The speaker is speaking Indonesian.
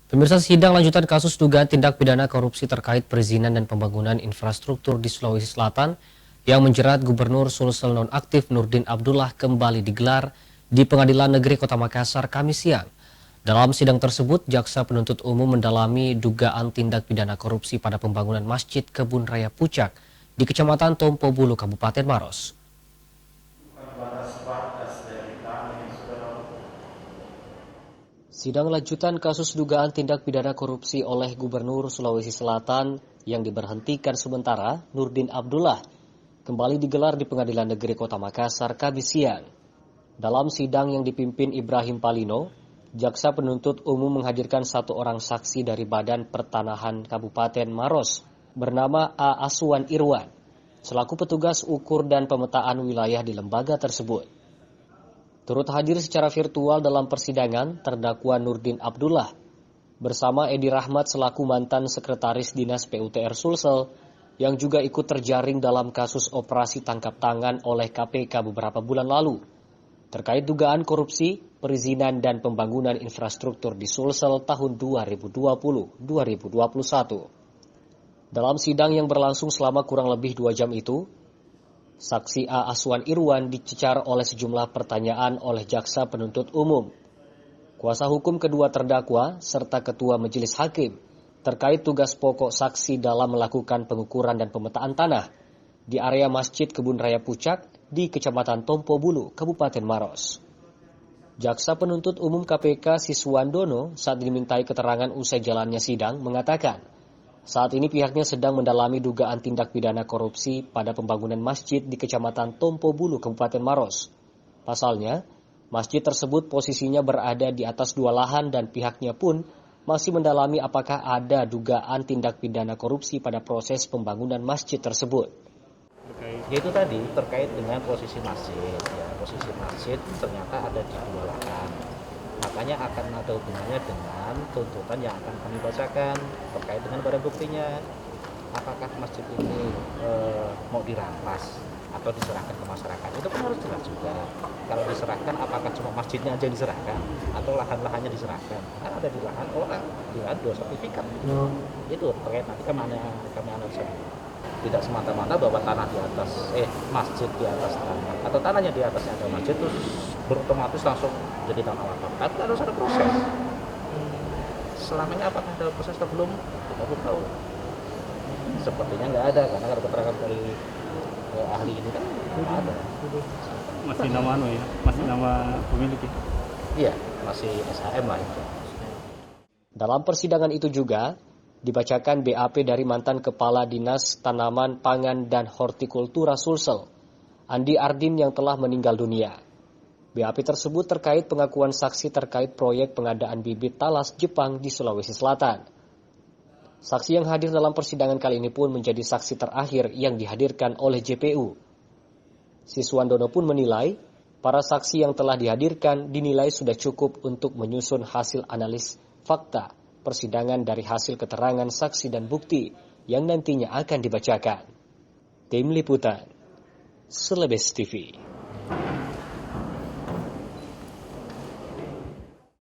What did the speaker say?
Pemirsa, sidang lanjutan kasus dugaan tindak pidana korupsi terkait perizinan dan pembangunan infrastruktur di Sulawesi Selatan yang menjerat Gubernur Sulsel nonaktif Nurdin Abdullah kembali digelar di Pengadilan Negeri Kota Makassar Kamis siang. Dalam sidang tersebut, jaksa penuntut umum mendalami dugaan tindak pidana korupsi pada pembangunan Masjid Kebun Raya Pucak di Kecamatan Tompo Bulu, Kabupaten Maros. Sidang lanjutan kasus dugaan tindak pidana korupsi oleh Gubernur Sulawesi Selatan yang diberhentikan sementara, Nurdin Abdullah, kembali digelar di Pengadilan Negeri Kota Makassar Kamis siang. Dalam sidang yang dipimpin Ibrahim Palino, jaksa penuntut umum menghadirkan satu orang saksi dari Badan Pertanahan Kabupaten Maros bernama A. Aswan Irwan, selaku petugas ukur dan pemetaan wilayah di lembaga tersebut. Turut hadir secara virtual dalam persidangan terdakwa Nurdin Abdullah bersama Edi Rahmat selaku mantan sekretaris Dinas PUTR Sulsel yang juga ikut terjaring dalam kasus operasi tangkap tangan oleh KPK beberapa bulan lalu terkait dugaan korupsi, perizinan dan pembangunan infrastruktur di Sulsel tahun 2020-2021. Dalam sidang yang berlangsung selama kurang lebih 2 jam itu, Saksi A. Aswan Irwan dicecar oleh sejumlah pertanyaan oleh jaksa penuntut umum, kuasa hukum kedua terdakwa, serta ketua majelis hakim terkait tugas pokok saksi dalam melakukan pengukuran dan pemetaan tanah di area Masjid Kebun Raya Pucak di Kecamatan Tompo Bulu, Kabupaten Maros. Jaksa penuntut umum KPK Siswandono saat dimintai keterangan usai jalannya sidang mengatakan, saat ini pihaknya sedang mendalami dugaan tindak pidana korupsi pada pembangunan masjid di Kecamatan Tompo Bulu, Kabupaten Maros. Pasalnya, masjid tersebut posisinya berada di atas 2 lahan dan pihaknya pun masih mendalami apakah ada dugaan tindak pidana korupsi pada proses pembangunan masjid tersebut. Yaitu tadi terkait dengan posisi masjid. Ya, posisi masjid ternyata ada di 2 lahan. Makanya akan ada hubungannya dengan tuntutan yang akan kami bacakan terkait dengan barang buktinya. Apakah masjid ini mau dirampas atau diserahkan ke masyarakat? Itu kan harus jelas juga. Kalau diserahkan, apakah cuma masjidnya aja yang diserahkan atau lahan-lahannya diserahkan? Kan ada di lahan orang, di lahan 2 sertifikat. Itu terkait nanti kami analisa. Tidak semata-mata bahwa tanah di atas masjid di atas tanah atau tanahnya di atasnya ada masjid terus berotomatis langsung jadi tanah wakaf. Tapi harus ada proses. Selama ini apakah ada proses atau belum? Kita belum tahu. Sepertinya nggak ada karena kalau keterangan dari ahli ini kan nggak ada. Masih nama masih nama pemilik ya? Iya, masih SHM lah itu. Dalam persidangan itu juga dibacakan BAP dari mantan Kepala Dinas Tanaman Pangan dan Hortikultura Sulsel, Andi Ardin yang telah meninggal dunia. BAP tersebut terkait pengakuan saksi terkait proyek pengadaan bibit talas Jepang di Sulawesi Selatan. Saksi yang hadir dalam persidangan kali ini pun menjadi saksi terakhir yang dihadirkan oleh JPU. Siswandono pun menilai, para saksi yang telah dihadirkan dinilai sudah cukup untuk menyusun hasil analis fakta persidangan dari hasil keterangan saksi dan bukti yang nantinya akan dibacakan. Tim Liputan, Selebes TV.